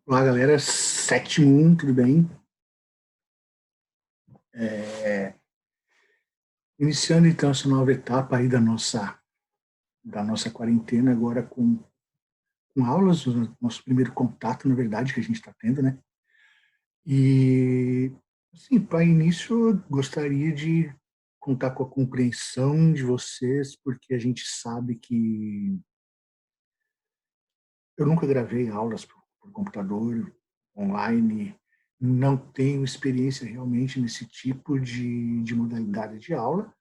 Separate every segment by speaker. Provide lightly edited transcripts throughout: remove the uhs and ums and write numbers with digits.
Speaker 1: Olá, galera. 7-1, tudo bem? É, Iniciando, então, essa nova etapa aí da nossa quarentena, agora com aulas, o nosso primeiro contato, na verdade, que a gente está tendo, né? E, assim, para início, eu gostaria de contar com a compreensão de vocês, porque a gente sabe que eu nunca gravei aulas por computador, online, não tenho experiência realmente nesse tipo de modalidade de aula.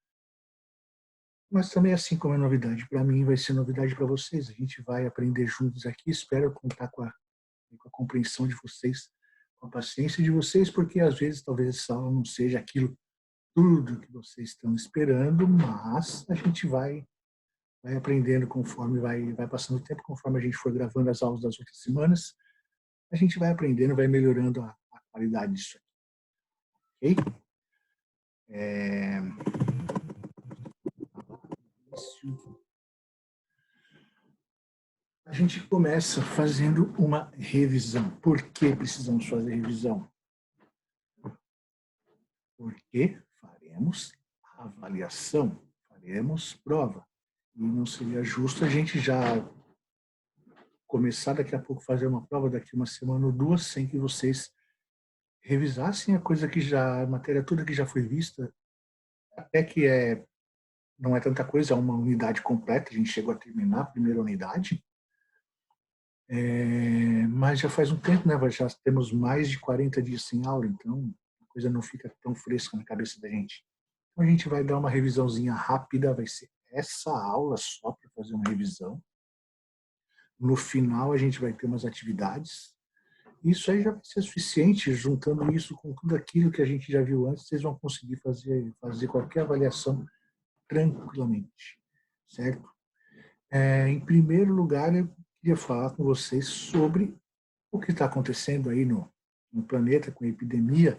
Speaker 1: Mas também, assim como é novidade para mim, vai ser novidade para vocês. A gente vai aprender juntos aqui. Espero contar com a compreensão de vocês, com a paciência de vocês, porque às vezes talvez essa aula não seja aquilo tudo que vocês estão esperando, mas a gente vai aprendendo conforme vai passando o tempo, conforme a gente for gravando as aulas das outras semanas, a gente vai aprendendo, vai melhorando a qualidade disso aqui, ok? É, A gente começa fazendo uma revisão. Por que precisamos fazer revisão? Porque faremos avaliação, faremos prova. E não seria justo a gente já começar daqui a pouco a fazer uma prova daqui uma semana ou duas sem que vocês revisassem a coisa que já, a matéria toda que já foi vista, até que não é tanta coisa, é uma unidade completa, a gente chegou a terminar a primeira unidade, mas já faz um tempo, né? Já temos mais de 40 dias sem aula, então a coisa não fica tão fresca na cabeça da gente. Então a gente vai dar uma revisãozinha rápida, vai ser essa aula só para fazer uma revisão. No final a gente vai ter umas atividades. Isso aí já vai ser suficiente, juntando isso com tudo aquilo que a gente já viu antes, vocês vão conseguir fazer qualquer avaliação tranquilamente, certo? Em primeiro lugar, eu queria falar com vocês sobre o que está acontecendo aí no planeta com a epidemia.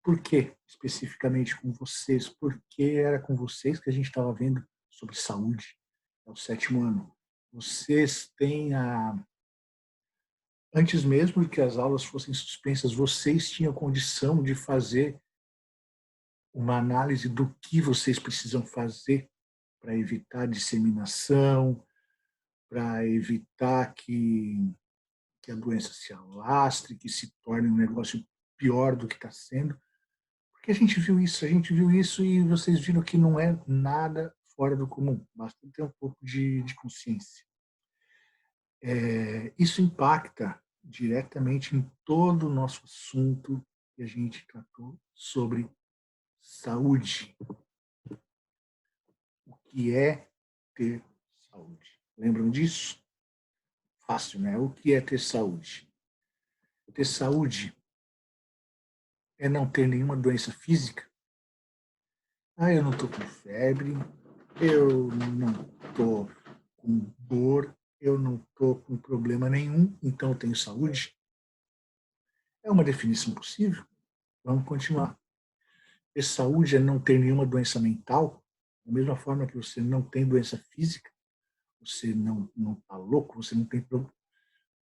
Speaker 1: Por que especificamente com vocês? Porque era com vocês que a gente estava vendo sobre saúde. É o 7º ano. Vocês têm Antes mesmo de que as aulas fossem suspensas, vocês tinham condição de fazer uma análise do que vocês precisam fazer para evitar disseminação, para evitar que a doença se alastre, que se torne um negócio pior do que está sendo. Porque a gente viu isso e vocês viram que não é nada fora do comum, basta ter um pouco de consciência. Isso impacta diretamente em todo o nosso assunto que a gente tratou sobre saúde. O que é ter saúde? Lembram disso? Fácil, né? O que é ter saúde? Ter saúde é não ter nenhuma doença física. Eu não estou com febre, eu não estou com dor, eu não estou com problema nenhum, então eu tenho saúde. É uma definição possível? Vamos continuar. Ter saúde é não ter nenhuma doença mental, da mesma forma que você não tem doença física, você não está louco, você não tem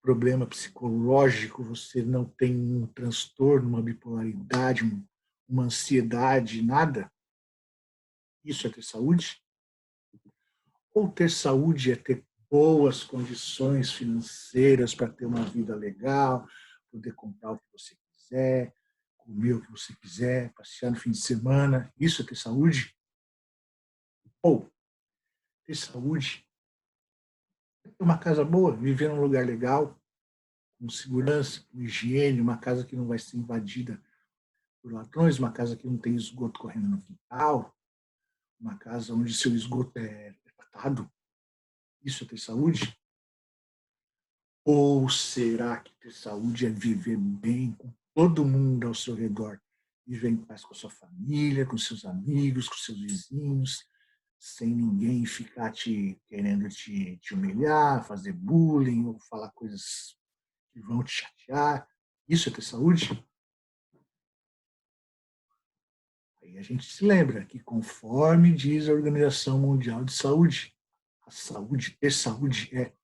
Speaker 1: problema psicológico, você não tem um transtorno, uma bipolaridade, uma ansiedade, nada. Isso é ter saúde? Ou ter saúde é ter boas condições financeiras para ter uma vida legal, poder comprar o que você quiser, comer o que você quiser, passear no fim de semana. Isso é ter saúde? Ou ter saúde é ter uma casa boa, viver num lugar legal, com segurança, com higiene, uma casa que não vai ser invadida por ladrões, uma casa que não tem esgoto correndo no quintal, uma casa onde seu esgoto é tratado. Isso é ter saúde? Ou será que ter saúde é viver bem com todo mundo ao seu redor? Viver em paz com a sua família, com seus amigos, com seus vizinhos, sem ninguém ficar querendo te humilhar, fazer bullying ou falar coisas que vão te chatear. Isso é ter saúde? Aí a gente se lembra que, conforme diz a Organização Mundial de Saúde, a saúde, ter saúde é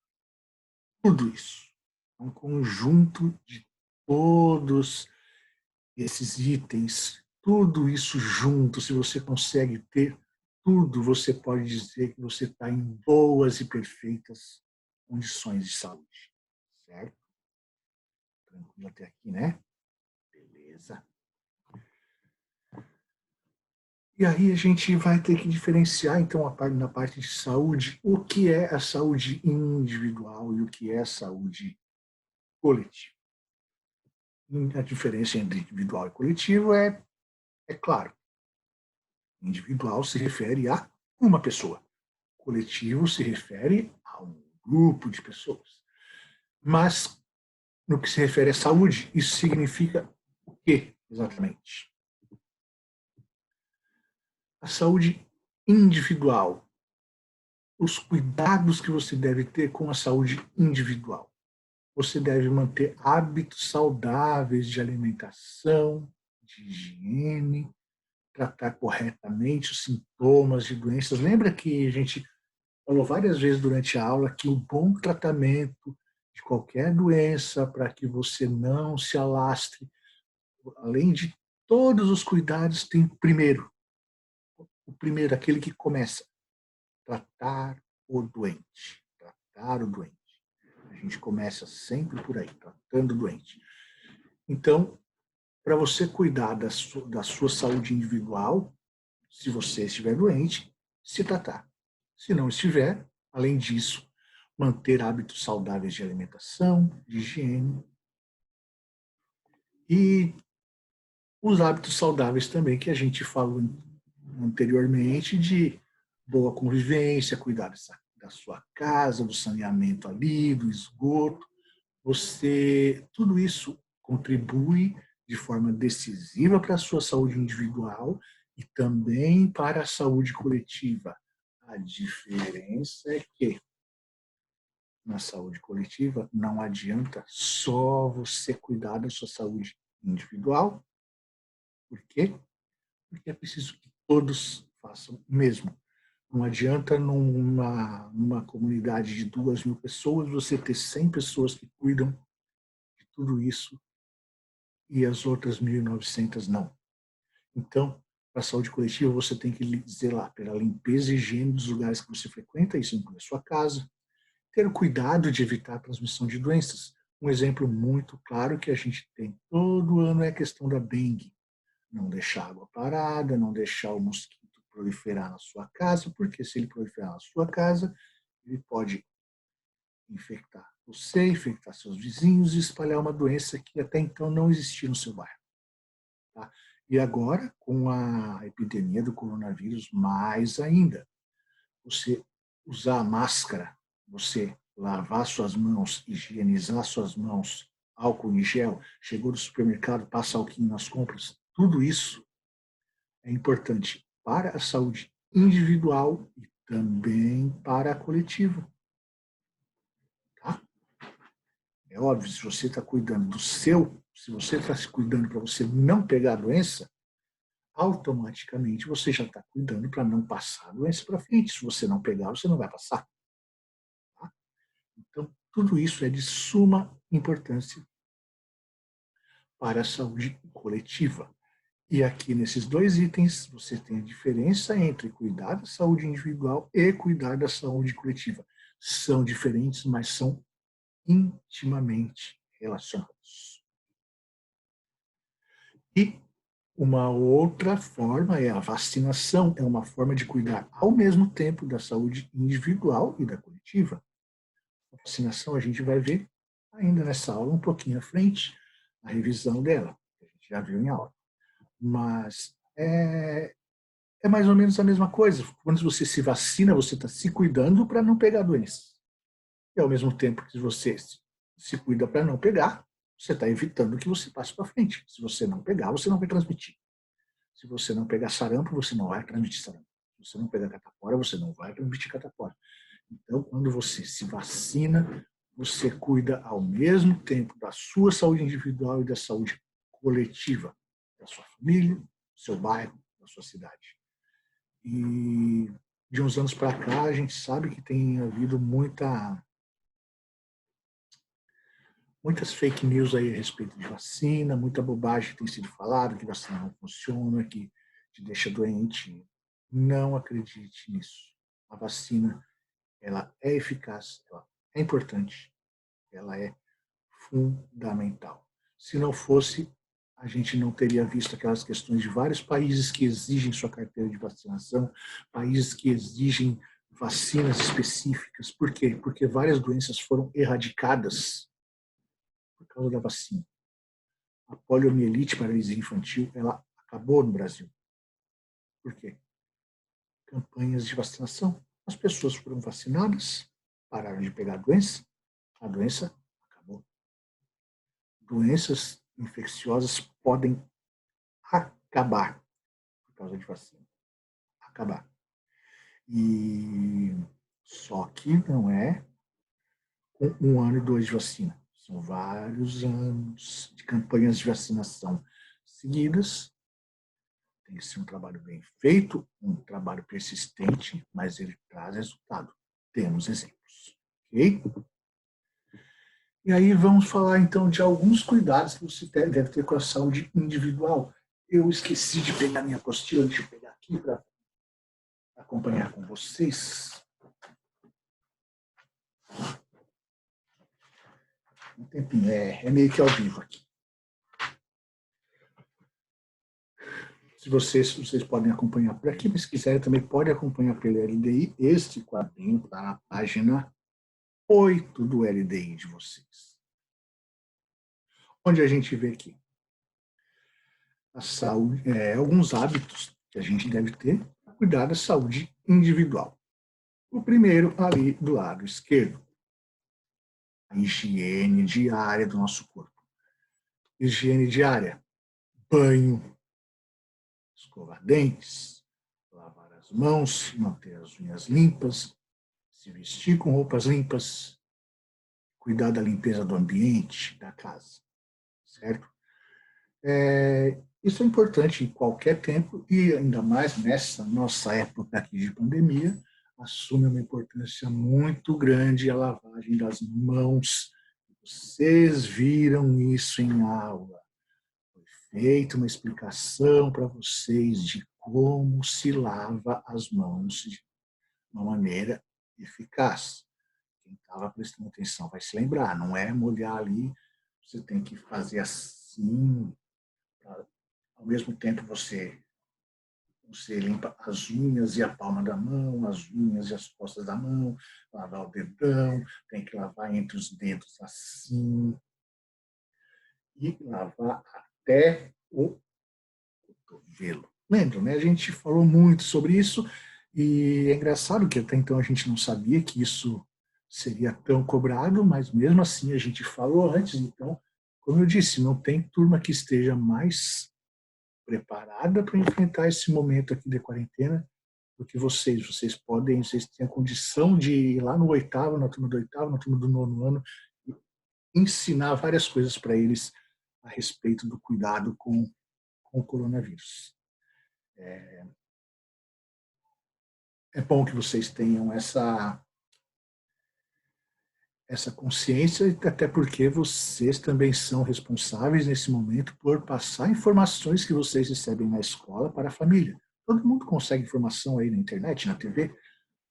Speaker 1: tudo isso. É um conjunto de todos esses itens, tudo isso junto, se você consegue ter tudo, você pode dizer que você está em boas e perfeitas condições de saúde. Certo? Tranquilo até aqui, né? Beleza. E aí a gente vai ter que diferenciar, então, na parte de saúde, o que é a saúde individual e o que é a saúde coletiva. A diferença entre individual e coletivo é claro. Individual se refere a uma pessoa. Coletivo se refere a um grupo de pessoas. Mas, no que se refere à saúde, isso significa o quê, exatamente? A saúde individual, os cuidados que você deve ter com a saúde individual. Você deve manter hábitos saudáveis de alimentação, de higiene, tratar corretamente os sintomas de doenças. Lembra que a gente falou várias vezes durante a aula que o bom tratamento de qualquer doença para que você não se alastre, além de todos os cuidados, tem o primeiro, aquele que começa, tratar o doente. Tratar o doente. A gente começa sempre por aí, tratando o doente. Então, para você cuidar da sua saúde individual, se você estiver doente, se tratar. Se não estiver, além disso, manter hábitos saudáveis de alimentação, de higiene e os hábitos saudáveis também que a gente falou anteriormente de boa convivência, cuidar da sua casa, do saneamento ali, do esgoto. Tudo isso contribui de forma decisiva para a sua saúde individual e também para a saúde coletiva. A diferença é que na saúde coletiva não adianta só você cuidar da sua saúde individual. Por quê? Porque é preciso que todos façam o mesmo. Não adianta numa comunidade de 2.000 pessoas você ter 100 pessoas que cuidam de tudo isso e as outras 1.900 não. Então, para a saúde coletiva, você tem que zelar pela limpeza e higiene dos lugares que você frequenta, isso inclui a sua casa, ter o cuidado de evitar a transmissão de doenças. Um exemplo muito claro que a gente tem todo ano é a questão da dengue. Não deixar água parada, não deixar o mosquito proliferar na sua casa, porque se ele proliferar na sua casa, ele pode infectar você, infectar seus vizinhos e espalhar uma doença que até então não existia no seu bairro. Tá? E agora, com a epidemia do coronavírus, mais ainda, você usar a máscara, você lavar suas mãos, higienizar suas mãos, álcool em gel, chegou do supermercado, passa alquinho nas compras, tudo isso é importante para a saúde individual e também para a coletiva. Tá? É óbvio, se você está cuidando do seu, se você está se cuidando para você não pegar a doença, automaticamente você já está cuidando para não passar a doença para frente. Se você não pegar, você não vai passar. Tá? Então, tudo isso é de suma importância para a saúde coletiva. E aqui nesses dois itens, você tem a diferença entre cuidar da saúde individual e cuidar da saúde coletiva. São diferentes, mas são intimamente relacionados. E uma outra forma é a vacinação, é uma forma de cuidar ao mesmo tempo da saúde individual e da coletiva. A vacinação a gente vai ver ainda nessa aula um pouquinho à frente, a revisão dela, que a gente já viu em aula. Mas é mais ou menos a mesma coisa. Quando você se vacina, você está se cuidando para não pegar a doença. E ao mesmo tempo que você se cuida para não pegar, você está evitando que você passe para frente. Se você não pegar, você não vai transmitir. Se você não pegar sarampo, você não vai transmitir sarampo. Se você não pegar catapora, você não vai transmitir catapora. Então, quando você se vacina, você cuida ao mesmo tempo da sua saúde individual e da saúde coletiva, da sua família, do seu bairro, da sua cidade. E de uns anos para cá, a gente sabe que tem havido muitas fake news aí a respeito de vacina, muita bobagem tem sido falada, que vacina não funciona, que te deixa doente. Não acredite nisso. A vacina, ela é eficaz, ela é importante, ela é fundamental. Se não fosse, a gente não teria visto aquelas questões de vários países que exigem sua carteira de vacinação, países que exigem vacinas específicas. Por quê? Porque várias doenças foram erradicadas por causa da vacina. A poliomielite, paralisia infantil, ela acabou no Brasil. Por quê? Campanhas de vacinação. As pessoas foram vacinadas, pararam de pegar a doença acabou. Doenças infecciosas podem acabar por causa de vacina. Acabar. E só que não é com 1 ano e 2 de vacina. São vários anos de campanhas de vacinação seguidas. Tem que ser um trabalho bem feito, um trabalho persistente, mas ele traz resultado. Temos exemplos. Ok? E aí vamos falar então de alguns cuidados que você deve ter com a saúde individual. Eu esqueci de pegar minha apostila, deixa eu pegar aqui para acompanhar com vocês. Um tempinho, é meio que ao vivo aqui. Se vocês podem acompanhar por aqui, mas se quiserem também pode acompanhar pelo LDI. Este quadrinho está na página 8 do LDI de vocês. Onde a gente vê aqui a saúde, alguns hábitos que a gente deve ter para cuidar da saúde individual. O primeiro, ali do lado esquerdo, a higiene diária do nosso corpo. Higiene diária, banho, escovar dentes, lavar as mãos, manter as unhas limpas, se vestir com roupas limpas, cuidar da limpeza do ambiente, da casa, certo? Isso é importante em qualquer tempo e ainda mais nessa nossa época aqui de pandemia, assume uma importância muito grande a lavagem das mãos. Vocês viram isso em aula. Foi feita uma explicação para vocês de como se lava as mãos de uma maneira eficaz. Quem estava prestando atenção vai se lembrar, não é molhar ali, você tem que fazer assim, ao mesmo tempo você limpa as unhas e a palma da mão, as unhas e as costas da mão, lavar o dedão, tem que lavar entre os dedos assim, e lavar até o cotovelo. Lembra, né? A gente falou muito sobre isso, e é engraçado que até então a gente não sabia que isso seria tão cobrado, mas mesmo assim a gente falou antes, então, como eu disse, não tem turma que esteja mais preparada para enfrentar esse momento aqui de quarentena do que vocês. Vocês têm a condição de ir lá no oitavo, na turma do oitavo, na turma do nono ano, e ensinar várias coisas para eles a respeito do cuidado com o coronavírus. É bom que vocês tenham essa consciência, até porque vocês também são responsáveis nesse momento por passar informações que vocês recebem na escola para a família. Todo mundo consegue informação aí na internet, na TV,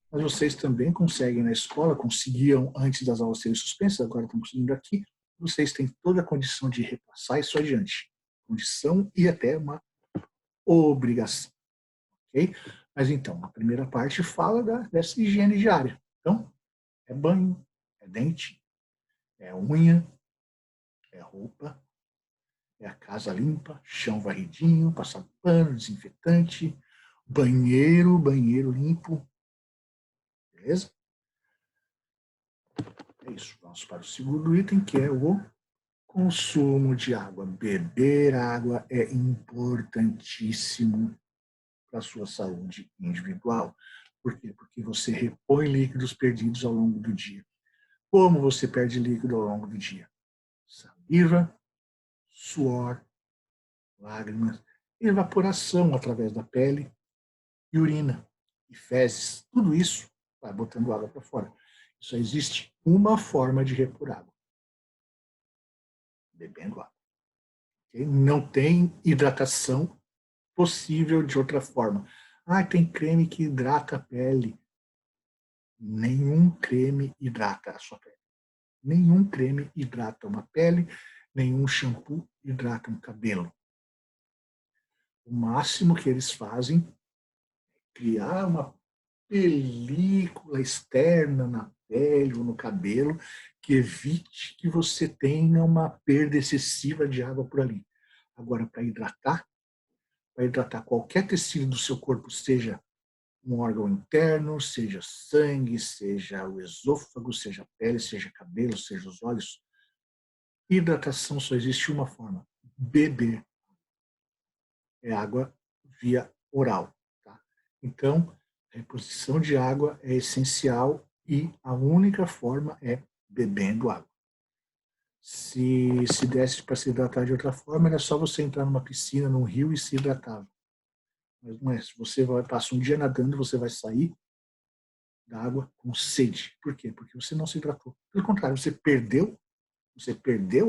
Speaker 1: mas vocês também conseguem na escola, conseguiam antes das aulas serem suspensas, agora estão conseguindo aqui. Vocês têm toda a condição de repassar isso adiante. Condição e até uma obrigação. Ok? Mas então, a primeira parte fala dessa higiene diária. Então, é banho, é dente, é unha, é roupa, é a casa limpa, chão varridinho, passar pano, desinfetante, banheiro limpo. Beleza? É isso. Vamos para o segundo item, que é o consumo de água. Beber água é importantíssimo para a sua saúde individual. Por quê? Porque você repõe líquidos perdidos ao longo do dia. Como você perde líquido ao longo do dia? Saliva, suor, lágrimas, evaporação através da pele e urina e fezes. Tudo isso vai botando água para fora. Só existe uma forma de repor água. bebendo água. Okay? Não tem hidratação possível de outra forma. Ah, tem creme que hidrata a pele. Nenhum creme hidrata a sua pele. Nenhum creme hidrata uma pele, nenhum shampoo hidrata um cabelo. O máximo que eles fazem é criar uma película externa na pele ou no cabelo que evite que você tenha uma perda excessiva de água por ali. Agora, para hidratar qualquer tecido do seu corpo, seja um órgão interno, seja sangue, seja o esôfago, seja a pele, seja cabelo, seja os olhos, hidratação só existe uma forma: beber. É água via oral. Tá? Então, a reposição de água é essencial e a única forma é bebendo água. Se desse para se hidratar de outra forma, era só você entrar numa piscina, num rio e se hidratava. Mas não é. Se você passa um dia nadando, você vai sair da água com sede. Por quê? Porque você não se hidratou. Pelo contrário, você perdeu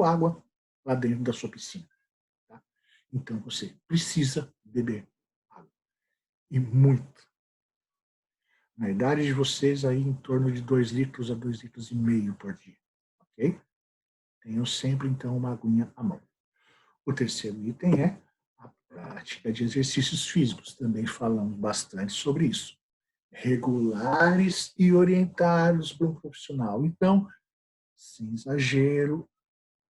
Speaker 1: água lá dentro da sua piscina. Tá? Então, você precisa beber água. E muito. Na idade de vocês, aí em torno de 2 litros a 2,5 litros por dia. Ok? Tenham sempre, então, uma aguinha à mão. O terceiro item é a prática de exercícios físicos. Também falamos bastante sobre isso. Regulares e orientados por um profissional. Então, sem exagero,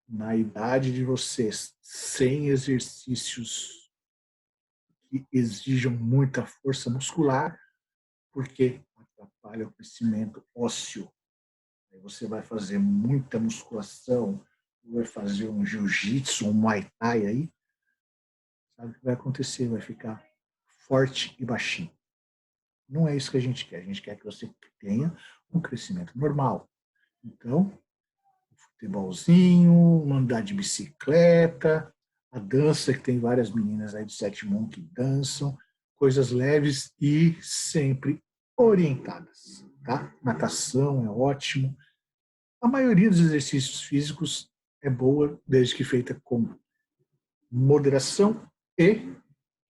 Speaker 1: na idade de vocês, sem exercícios que exijam muita força muscular, porque atrapalha o crescimento ósseo. Aí você vai fazer muita musculação, vai fazer um jiu-jitsu, um muay thai aí, sabe o que vai acontecer? Vai ficar forte e baixinho. Não é isso que a gente quer. A gente quer que você tenha um crescimento normal. Então, futebolzinho, andar de bicicleta, a dança, que tem várias meninas aí do sétimo que dançam, coisas leves e sempre orientadas. Tá? Natação é ótimo. A maioria dos exercícios físicos é boa, desde que feita com moderação e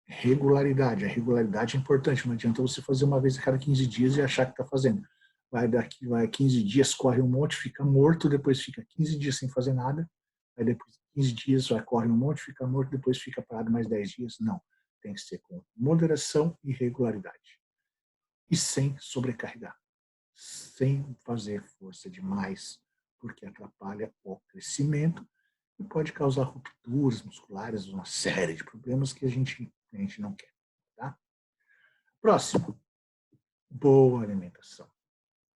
Speaker 1: regularidade. A regularidade é importante, não adianta você fazer uma vez a cada 15 dias e achar que está fazendo. Vai 15 dias, corre um monte, fica morto, depois fica 15 dias sem fazer nada, aí depois 15 dias corre um monte, fica morto, depois fica parado mais 10 dias. Não, tem que ser com moderação e regularidade. E sem sobrecarregar, sem fazer força demais, porque atrapalha o crescimento e pode causar rupturas musculares, uma série de problemas que a gente não quer. Tá? Próximo, boa alimentação.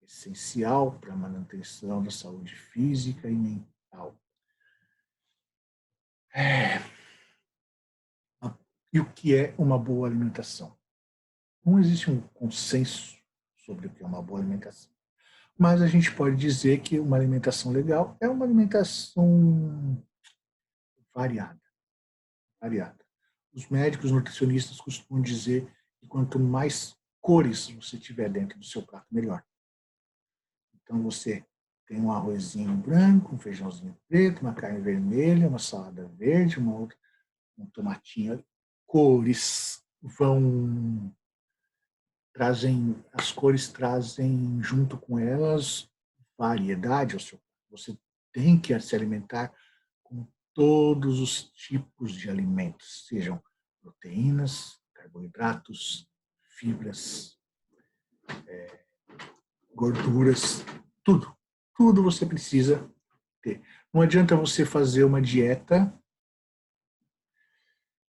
Speaker 1: Essencial para a manutenção da saúde física e mental. E o que é uma boa alimentação? Não existe um consenso sobre o que é uma boa alimentação. Mas a gente pode dizer que uma alimentação legal é uma alimentação variada. Os médicos nutricionistas costumam dizer que quanto mais cores você tiver dentro do seu prato, melhor. Então você tem um arrozinho branco, um feijãozinho preto, uma carne vermelha, uma salada verde, um tomatinho. Cores as cores trazem junto com elas variedade ao seu prato. Você tem que se alimentar com todos os tipos de alimentos, sejam proteínas, carboidratos, fibras, gorduras, tudo. Tudo você precisa ter. Não adianta você fazer uma dieta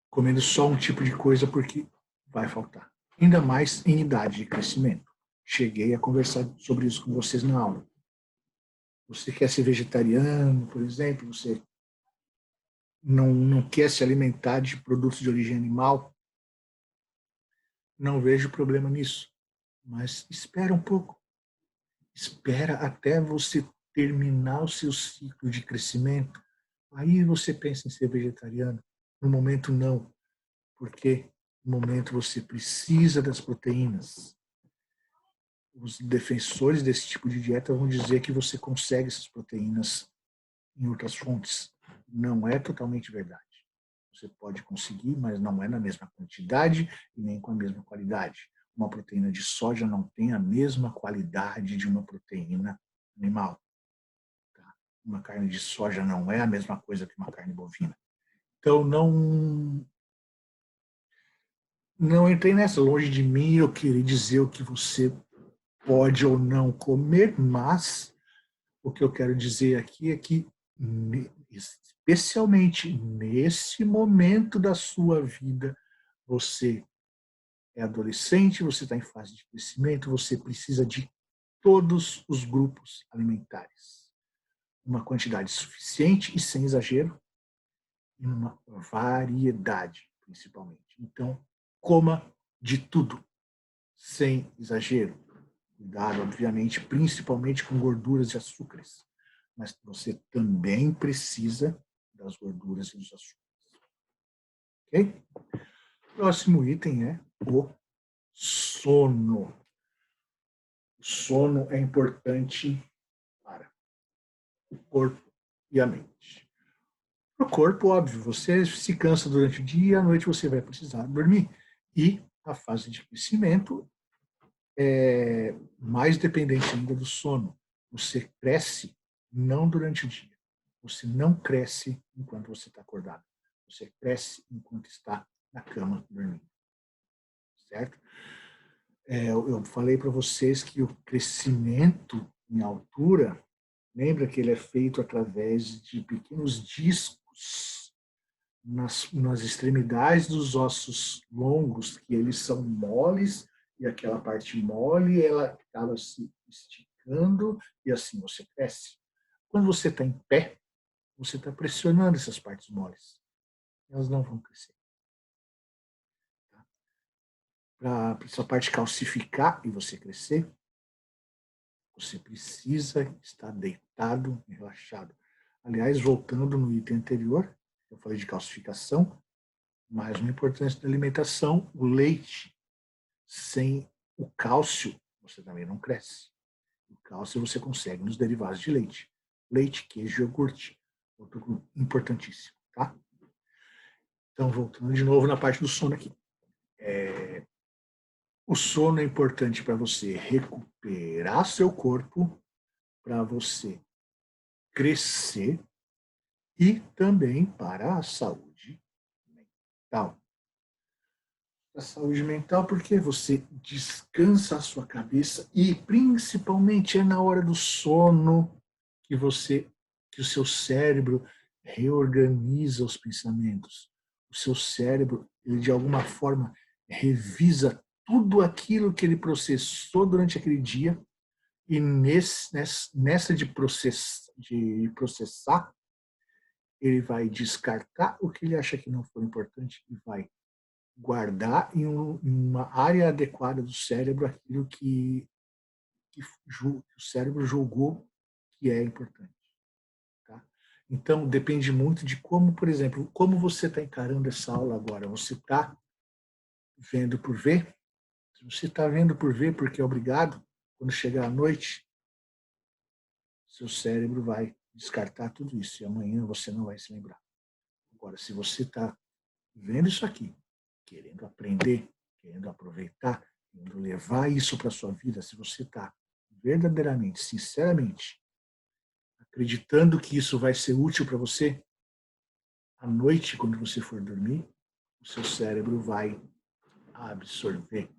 Speaker 1: comendo só um tipo de coisa, porque vai faltar. Ainda mais em idade de crescimento. Cheguei a conversar sobre isso com vocês na aula. Você quer ser vegetariano, por exemplo, você não quer se alimentar de produtos de origem animal, não vejo problema nisso. Mas espera um pouco. Espera até você terminar o seu ciclo de crescimento. Aí você pensa em ser vegetariano. No momento, não. Porque no momento você precisa das proteínas. Os defensores desse tipo de dieta vão dizer que você consegue essas proteínas em outras fontes. não é totalmente verdade. Você pode conseguir, mas não é na mesma quantidade e nem com a mesma qualidade. Uma proteína de soja não tem a mesma qualidade de uma proteína animal. Tá? Uma carne de soja não é a mesma coisa que uma carne bovina. Então, não entrei nessa. Longe de mim eu queria dizer o que você pode ou não comer, mas o que eu quero dizer aqui é que, especialmente nesse momento da sua vida, você é adolescente, você está em fase de crescimento, você precisa de todos os grupos alimentares. Uma quantidade suficiente e sem exagero, e uma variedade, principalmente. Então, coma de tudo, sem exagero. Cuidado, obviamente, principalmente com gorduras e açúcares. Mas você também precisa das gorduras e dos açúcares. Ok? Próximo item é o sono. O sono é importante para o corpo e a mente. Para o corpo, óbvio, você se cansa durante o dia e à noite você vai precisar dormir. E a fase de crescimento é mais dependente ainda do sono. Você cresce não durante o dia. Você não cresce enquanto você está acordado. Você cresce enquanto está na cama dormindo. Certo? Eu falei para vocês que o crescimento em altura, lembra que ele é feito através de pequenos discos nas extremidades dos ossos longos, que eles são moles, e aquela parte mole, ela acaba se esticando, e assim você cresce. Quando você está em pé, você está pressionando essas partes moles. Elas não vão crescer. Tá? Para essa parte calcificar e você crescer, você precisa estar deitado e relaxado. Aliás, voltando no item anterior, eu falei de calcificação, mais uma importância da alimentação, o leite. Sem o cálcio, você também não cresce. O cálcio você consegue nos derivados de leite. Leite, queijo e iogurte. Outro grupo importantíssimo, tá? Então, voltando de novo na parte do sono aqui. O sono é importante para você recuperar seu corpo, para você crescer e também para a saúde mental. A saúde mental porque você descansa a sua cabeça e principalmente é na hora do sono que que o seu cérebro reorganiza os pensamentos. O seu cérebro, ele de alguma forma revisa tudo aquilo que ele processou durante aquele dia e nessa de processar, ele vai descartar o que ele acha que não foi importante e vai guardar em uma área adequada do cérebro aquilo que o cérebro julgou que é importante. Tá? Então, depende muito de como, por exemplo, como você está encarando essa aula agora. Você está vendo por ver? Se você está vendo por ver porque é obrigado, quando chegar à noite, seu cérebro vai descartar tudo isso e amanhã você não vai se lembrar. Agora, se você está vendo isso aqui, querendo aprender, querendo aproveitar, querendo levar isso para a sua vida, se você está verdadeiramente, sinceramente, acreditando que isso vai ser útil para você, à noite, quando você for dormir, o seu cérebro vai absorver,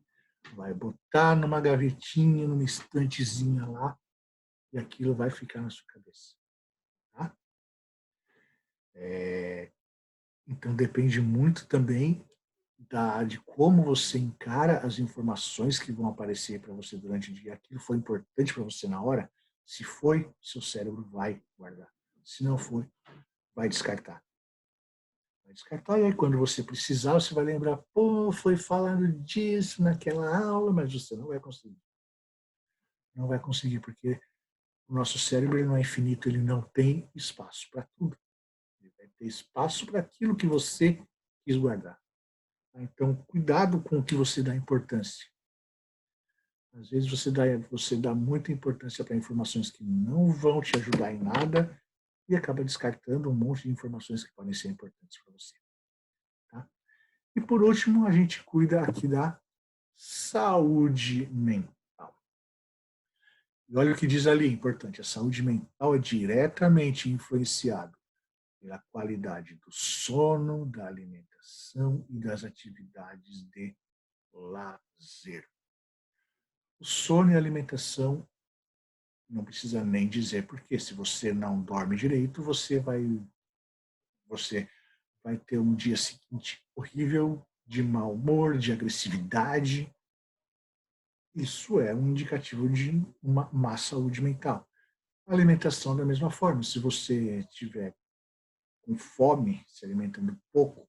Speaker 1: vai botar numa gavetinha, numa estantezinha lá, e aquilo vai ficar na sua cabeça. Tá? Então depende muito também de como você encara as informações que vão aparecer para você durante o dia. Aquilo foi importante para você na hora? Se foi, seu cérebro vai guardar. Se não foi, vai descartar. Vai descartar e aí quando você precisar, você vai lembrar, pô, foi falando disso naquela aula, mas você não vai conseguir. Não vai conseguir porque o nosso cérebro ele não é infinito, ele não tem espaço para tudo. Ele vai ter espaço para aquilo que você quis guardar. Então, cuidado com o que você dá importância. Às vezes você dá muita importância para informações que não vão te ajudar em nada e acaba descartando um monte de informações que podem ser importantes para você. Tá? E por último, a gente cuida aqui da saúde mental. E olha o que diz ali, importante, a saúde mental é diretamente influenciada pela qualidade do sono, da alimentação e das atividades de lazer. O sono e a alimentação não precisa nem dizer, porque se você não dorme direito, você vai ter um dia seguinte horrível, de mau humor, de agressividade. Isso é um indicativo de uma má saúde mental. A alimentação da mesma forma, se você tiver com fome, se alimentando pouco,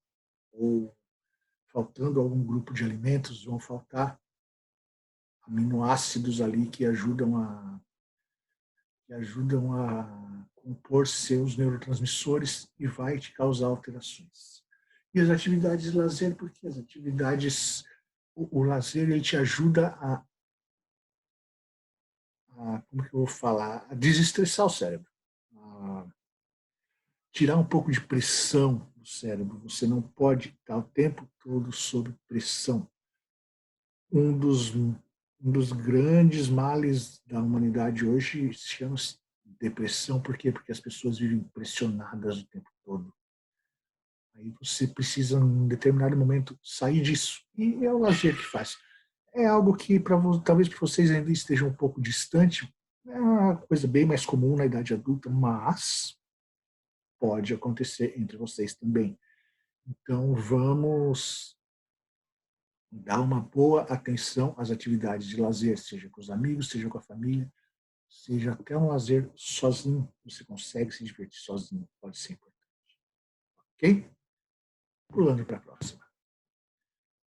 Speaker 1: ou faltando algum grupo de alimentos, vão faltar aminoácidos ali que ajudam a compor seus neurotransmissores e vai te causar alterações. E as atividades de lazer, porque as atividades, o lazer ele te ajuda como que eu vou falar, a desestressar o cérebro, a tirar um pouco de pressão do cérebro. Você não pode estar o tempo todo sob pressão. Um dos grandes males da humanidade hoje se chama depressão. Por quê? Porque as pessoas vivem pressionadas o tempo todo. Aí você precisa, em um determinado momento, sair disso. E é o lazer que faz. É algo que, talvez para vocês ainda esteja um pouco distante, é uma coisa bem mais comum na idade adulta, mas pode acontecer entre vocês também. Então, vamos dar uma boa atenção às atividades de lazer, seja com os amigos, seja com a família, seja até um lazer sozinho. Você consegue se divertir sozinho, pode ser importante. Ok? Pulando para a próxima.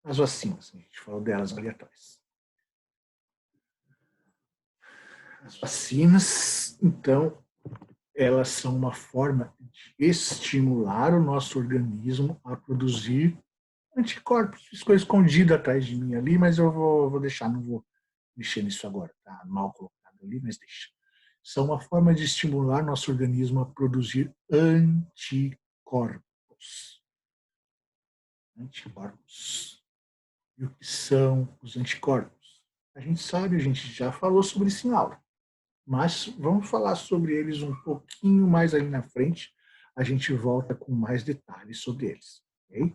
Speaker 1: As vacinas, a gente falou delas ali atrás. As vacinas, então, elas são uma forma de estimular o nosso organismo a produzir anticorpos. Ficou escondido atrás de mim ali, mas eu vou deixar, não vou mexer nisso agora. Tá mal colocado ali, mas deixa. São uma forma de estimular nosso organismo a produzir anticorpos. Anticorpos. E o que são os anticorpos? A gente sabe, a gente já falou sobre isso em aula. Mas vamos falar sobre eles um pouquinho mais ali na frente. A gente volta com mais detalhes sobre eles. Okay?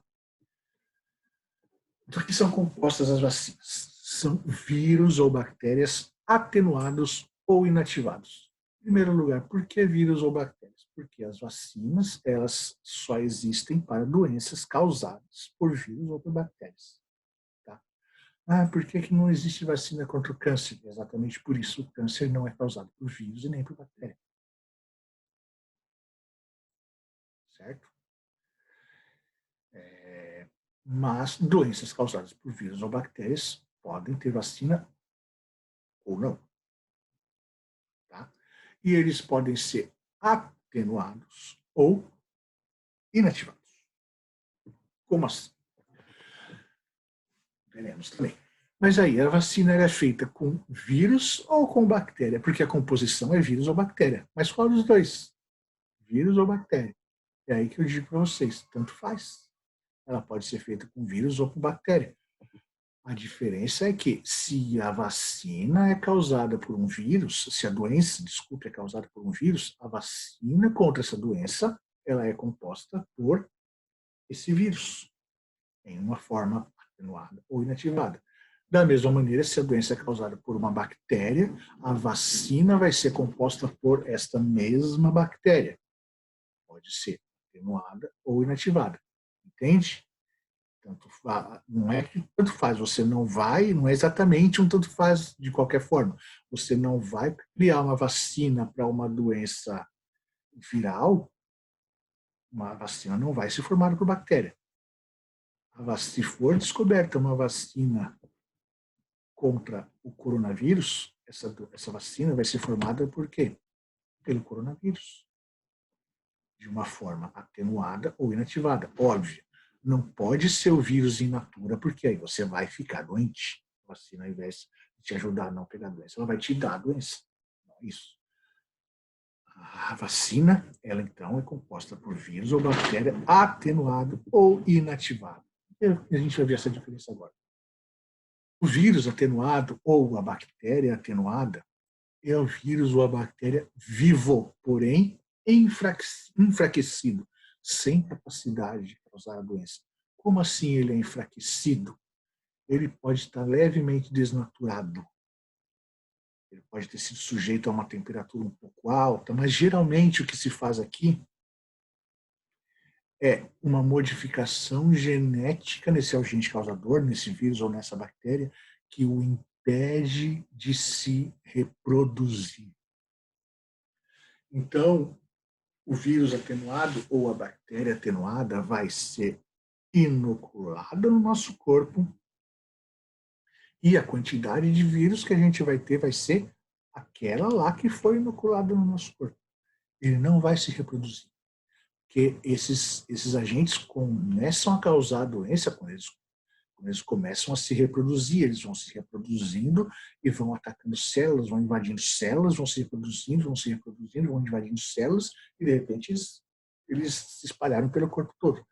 Speaker 1: Do que são compostas as vacinas? São vírus ou bactérias atenuados ou inativados. Em primeiro lugar, por que vírus ou bactérias? Porque as vacinas elas só existem para doenças causadas por vírus ou por bactérias. Tá? Por que não existe vacina contra o câncer? Exatamente por isso, o câncer não é causado por vírus e nem por bactéria. Certo? Mas doenças causadas por vírus ou bactérias podem ter vacina ou não. Tá? E eles podem ser atenuados ou inativados. Como assim? Veremos também. Mas aí, a vacina é feita com vírus ou com bactéria? Porque a composição é vírus ou bactéria. Mas qual dos dois? Vírus ou bactéria? É aí que eu digo para vocês, tanto faz. Ela pode ser feita com vírus ou com bactéria. A diferença é que se a vacina é causada por um vírus, se a doença, desculpe, é causada por um vírus, a vacina contra essa doença, ela é composta por esse vírus, em uma forma atenuada ou inativada. Da mesma maneira, se a doença é causada por uma bactéria, a vacina vai ser composta por esta mesma bactéria. Pode ser atenuada ou inativada. Entende? Tanto faz, não é que tanto faz, você não vai, não é exatamente um tanto faz de qualquer forma. Você não vai criar uma vacina para uma doença viral, uma vacina não vai ser formada por bactéria. Se for descoberta uma vacina contra o coronavírus, essa vacina vai ser formada por quê? Pelo coronavírus. De uma forma atenuada ou inativada. Óbvio, não pode ser o vírus in natura, porque aí você vai ficar doente. A vacina, ao invés de te ajudar a não pegar a doença, ela vai te dar a doença. Não é isso. A vacina, ela então é composta por vírus ou bactéria atenuado ou inativado. A gente vai ver essa diferença agora. O vírus atenuado ou a bactéria atenuada é o vírus ou a bactéria vivo, porém enfraquecido, sem capacidade de causar a doença. Como assim ele é enfraquecido? Ele pode estar levemente desnaturado. Ele pode ter sido sujeito a uma temperatura um pouco alta, mas geralmente o que se faz aqui é uma modificação genética nesse agente causador, nesse vírus ou nessa bactéria, que o impede de se reproduzir. Então, o vírus atenuado ou a bactéria atenuada vai ser inoculada no nosso corpo e a quantidade de vírus que a gente vai ter vai ser aquela lá que foi inoculada no nosso corpo. Ele não vai se reproduzir. Porque esses agentes começam a causar doença quando eles começam a se reproduzir, eles vão se reproduzindo e vão atacando células, vão invadindo células, vão se reproduzindo, vão invadindo células e de repente eles se espalharam pelo corpo todo.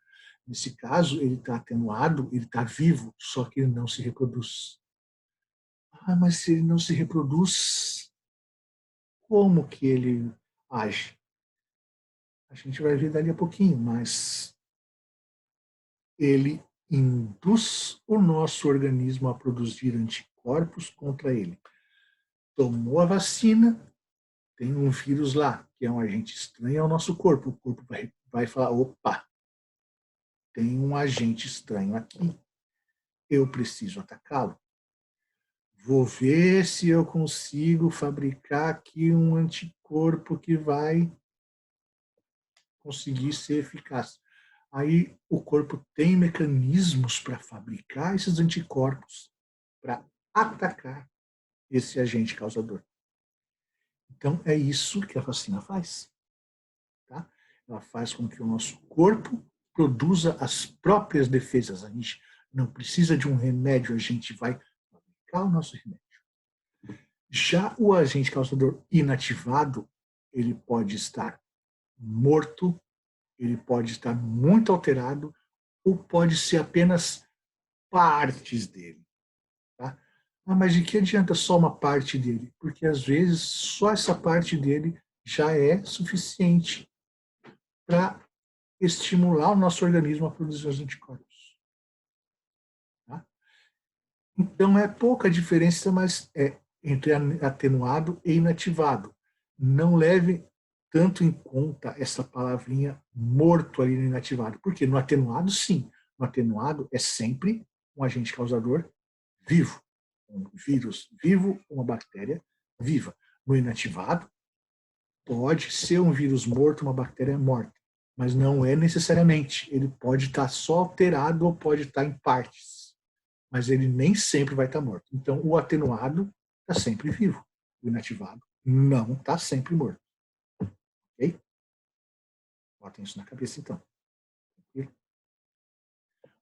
Speaker 1: Nesse caso, ele está atenuado, ele está vivo, só que ele não se reproduz. Ah, mas se ele não se reproduz, como que ele age? A gente vai ver dali a pouquinho, mas ele induz o nosso organismo a produzir anticorpos contra ele. Tomou a vacina, tem um vírus lá, que é um agente estranho ao nosso corpo. O corpo vai falar, opa, tem um agente estranho aqui, eu preciso atacá-lo. Vou ver se eu consigo fabricar aqui um anticorpo que vai conseguir ser eficaz. Aí o corpo tem mecanismos para fabricar esses anticorpos, para atacar esse agente causador. Então, é isso que a vacina faz. Tá? Ela faz com que o nosso corpo produza as próprias defesas. A gente não precisa de um remédio, a gente vai fabricar o nosso remédio. Já o agente causador inativado, ele pode estar morto, ele pode estar muito alterado, ou pode ser apenas partes dele. Tá? Ah, mas de que adianta só uma parte dele? Porque às vezes só essa parte dele já é suficiente para estimular o nosso organismo a produzir os anticorpos. Tá? Então é pouca diferença, mas é entre atenuado e inativado. Não leve tanto em conta essa palavrinha morto ali no inativado, porque no atenuado, sim, no atenuado é sempre um agente causador vivo, um vírus vivo, uma bactéria viva. No inativado, pode ser um vírus morto, uma bactéria morta, mas não é necessariamente. Ele pode estar só alterado ou pode estar em partes, mas ele nem sempre vai estar morto. Então, o atenuado está sempre vivo. O inativado não está sempre morto. Ok? Botem isso na cabeça, então.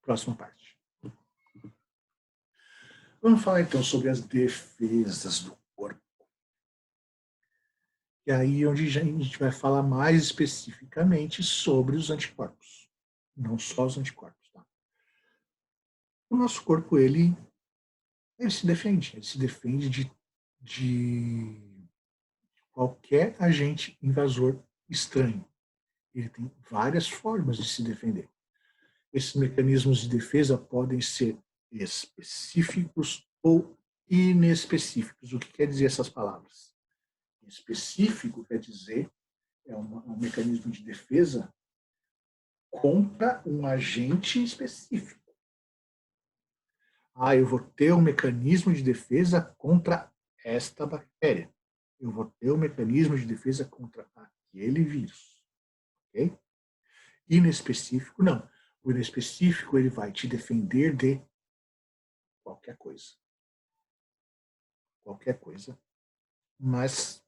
Speaker 1: Próxima parte. Vamos falar, então, sobre as defesas do corpo. E aí onde a gente vai falar mais especificamente sobre os anticorpos. Não só os anticorpos. Tá? O nosso corpo, ele se defende. Ele se defende de qualquer agente invasor estranho. Ele tem várias formas de se defender. Esses mecanismos de defesa podem ser específicos ou inespecíficos. O que quer dizer essas palavras? Específico quer dizer é um mecanismo de defesa contra um agente específico. Ah, eu vou ter um mecanismo de defesa contra esta bactéria. Eu vou ter um mecanismo de defesa contra aquele vírus. Ok? Inespecífico, não. O inespecífico, ele vai te defender de qualquer coisa. Qualquer coisa. Mas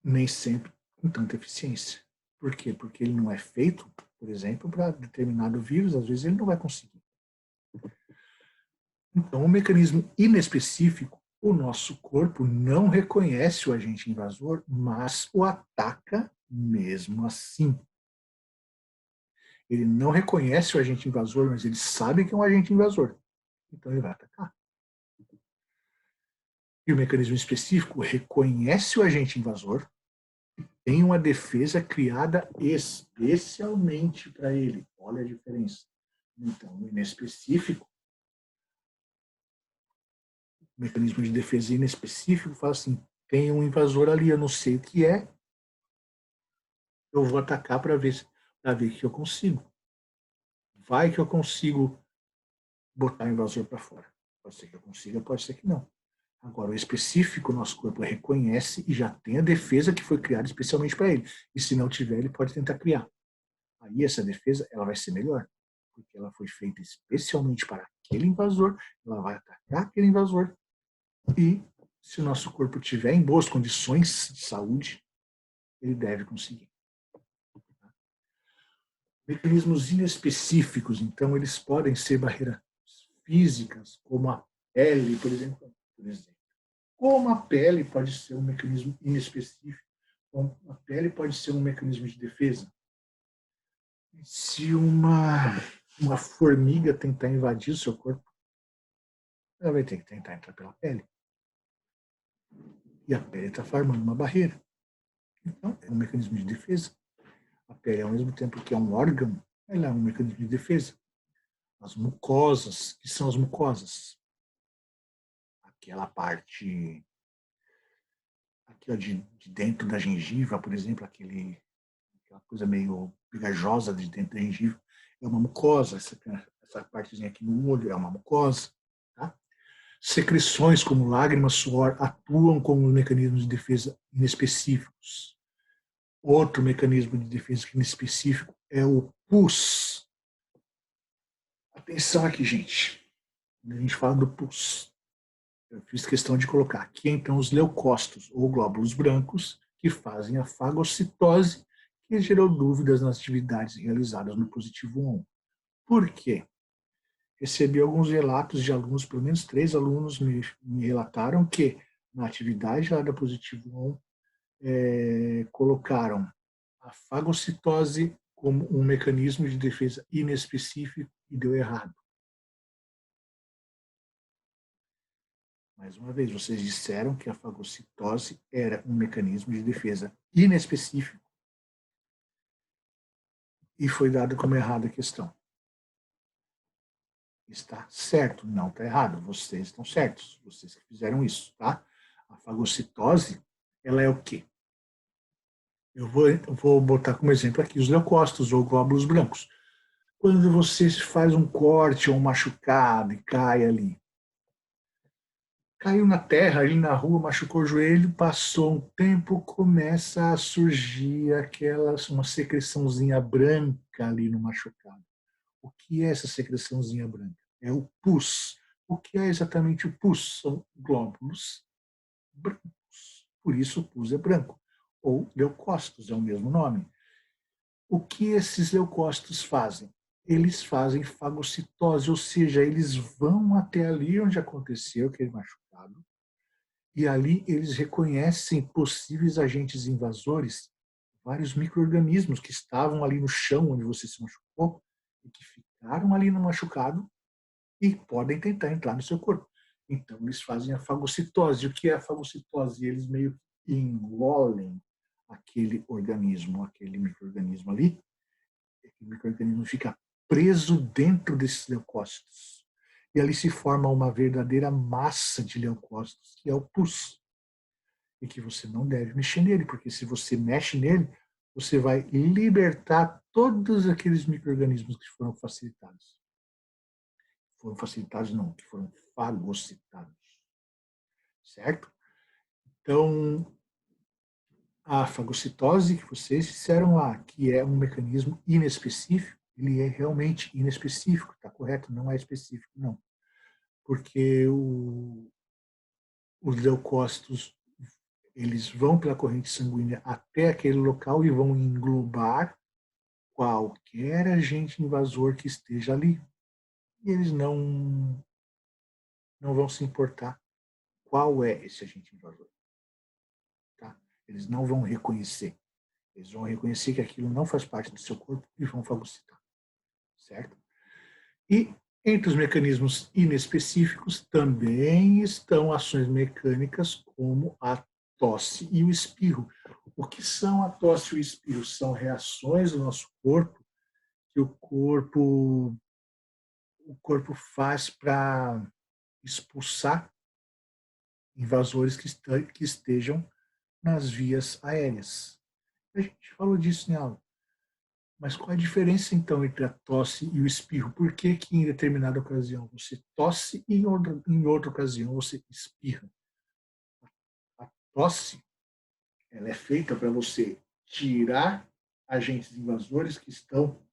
Speaker 1: nem sempre com tanta eficiência. Por quê? Porque ele não é feito, por exemplo, para determinado vírus, às vezes ele não vai conseguir. Então, o mecanismo inespecífico o nosso corpo não reconhece o agente invasor, mas o ataca mesmo assim. Ele não reconhece o agente invasor, mas ele sabe que é um agente invasor. Então ele vai atacar. E o mecanismo específico reconhece o agente invasor, tem uma defesa criada especialmente para ele. Olha a diferença. Então, o inespecífico, o mecanismo de defesa inespecífico fala assim, tem um invasor ali, eu não sei o que é, eu vou atacar para ver que eu consigo. Vai que eu consigo botar o invasor para fora. Pode ser que eu consiga, pode ser que não. Agora, o específico, nosso corpo reconhece e já tem a defesa que foi criada especialmente para ele. E se não tiver, ele pode tentar criar. Aí essa defesa ela vai ser melhor, porque ela foi feita especialmente para aquele invasor, ela vai atacar aquele invasor e se o nosso corpo estiver em boas condições de saúde, ele deve conseguir. Mecanismos inespecíficos, então, eles podem ser barreiras físicas, como a pele, por exemplo. Como a pele pode ser um mecanismo inespecífico, como a pele pode ser um mecanismo de defesa. Se uma formiga tentar invadir o seu corpo, ela vai ter que tentar entrar pela pele. E a pele está formando uma barreira. Então, é um mecanismo de defesa. A pele, ao mesmo tempo que é um órgão, ela é um mecanismo de defesa. As mucosas, que são as mucosas? Aquela parte aqui, ó, de dentro da gengiva, por exemplo, aquela coisa meio pegajosa de dentro da gengiva, é uma mucosa. Essa partezinha aqui no olho é uma mucosa. Tá? Secreções como lágrimas, suor, atuam como mecanismos de defesa inespecíficos. Outro mecanismo de defesa inespecífico é o pus. Atenção aqui, gente. Quando a gente fala do pus, eu fiz questão de colocar aqui, então, os leucócitos, ou glóbulos brancos, que fazem a fagocitose, que gerou dúvidas nas atividades realizadas no positivo 1. Por quê? Recebi alguns relatos de alunos, pelo menos 3 alunos me relataram que na atividade lá da positivo 1, colocaram a fagocitose como um mecanismo de defesa inespecífico e deu errado. Mais uma vez, vocês disseram que a fagocitose era um mecanismo de defesa inespecífico e foi dado como errada a questão. Está certo, não está errado. Vocês estão certos, vocês que fizeram isso, tá? A fagocitose, ela é o quê? Eu vou botar como exemplo aqui os leucócitos ou glóbulos brancos. Quando você faz um corte ou um machucado e cai ali, caiu na terra, ali na rua, machucou o joelho, passou um tempo, começa a surgir uma secreçãozinha branca ali no machucado. O que é essa secreçãozinha branca? É o pus. O que é exatamente o pus? São glóbulos brancos. Por isso o pus é branco. Ou leucócitos, é o mesmo nome. O que esses leucócitos fazem? Eles fazem fagocitose, ou seja, eles vão até ali onde aconteceu aquele machucado, e ali eles reconhecem possíveis agentes invasores, vários micro-organismos que estavam ali no chão onde você se machucou, e que ficaram ali no machucado e podem tentar entrar no seu corpo. Então, eles fazem a fagocitose. O que é a fagocitose? Eles meio que engolem aquele organismo, aquele micro-organismo ali, o microorganismo fica preso dentro desses leucócitos. E ali se forma uma verdadeira massa de leucócitos, que é o pus. E que você não deve mexer nele, porque se você mexe nele, você vai libertar todos aqueles microorganismos que foram facilitados. Foram facilitados não, que foram fagocitados. Certo? Então, a fagocitose que vocês disseram lá, que é um mecanismo inespecífico, ele é realmente inespecífico, está correto? Não é específico, não. Porque os leucócitos, eles vão pela corrente sanguínea até aquele local e vão englobar qualquer agente invasor que esteja ali. E eles não vão se importar qual é esse agente invasor. Tá? Eles não vão reconhecer. Eles vão reconhecer que aquilo não faz parte do seu corpo e vão fagocitar. Certo? E entre os mecanismos inespecíficos também estão ações mecânicas como a tosse e o espirro. O que são a tosse e o espirro? São reações do nosso corpo que o corpo faz para expulsar invasores que estejam nas vias aéreas. A gente falou disso em aula. Mas qual a diferença, então, entre a tosse e o espirro? Por que que em determinada ocasião você tosse e em outra ocasião você espirra? A tosse, ela é feita para você tirar agentes invasores que estão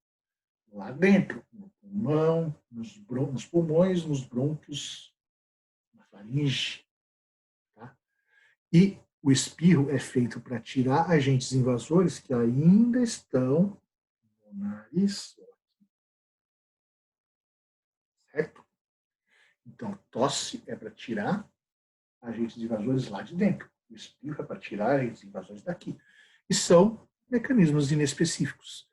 Speaker 1: lá dentro, no pulmão, nos pulmões, nos brônquios, na faringe. Tá? E o espirro é feito para tirar agentes invasores que ainda estão no nariz, certo? Então, tosse é para tirar agentes invasores lá de dentro. O espirro é para tirar agentes invasores daqui. E são mecanismos inespecíficos.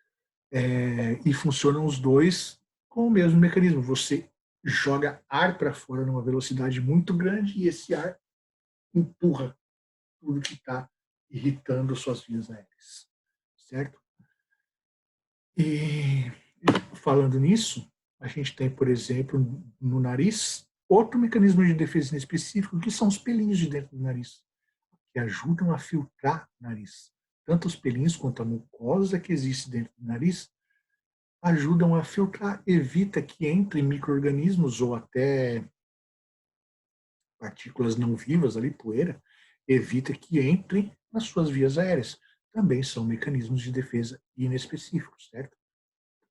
Speaker 1: E funcionam os dois com o mesmo mecanismo. Você joga ar para fora numa velocidade muito grande e esse ar empurra tudo que está irritando suas vias aéreas. Certo? E falando nisso, a gente tem, por exemplo, no nariz, outro mecanismo de defesa inespecífico, que são os pelinhos de dentro do nariz, que ajudam a filtrar o nariz. Tanto os pelinhos quanto a mucosa que existe dentro do nariz ajudam a filtrar, evita que entre micro-organismos ou até partículas não vivas, ali, poeira, evita que entre nas suas vias aéreas. Também são mecanismos de defesa inespecíficos, certo?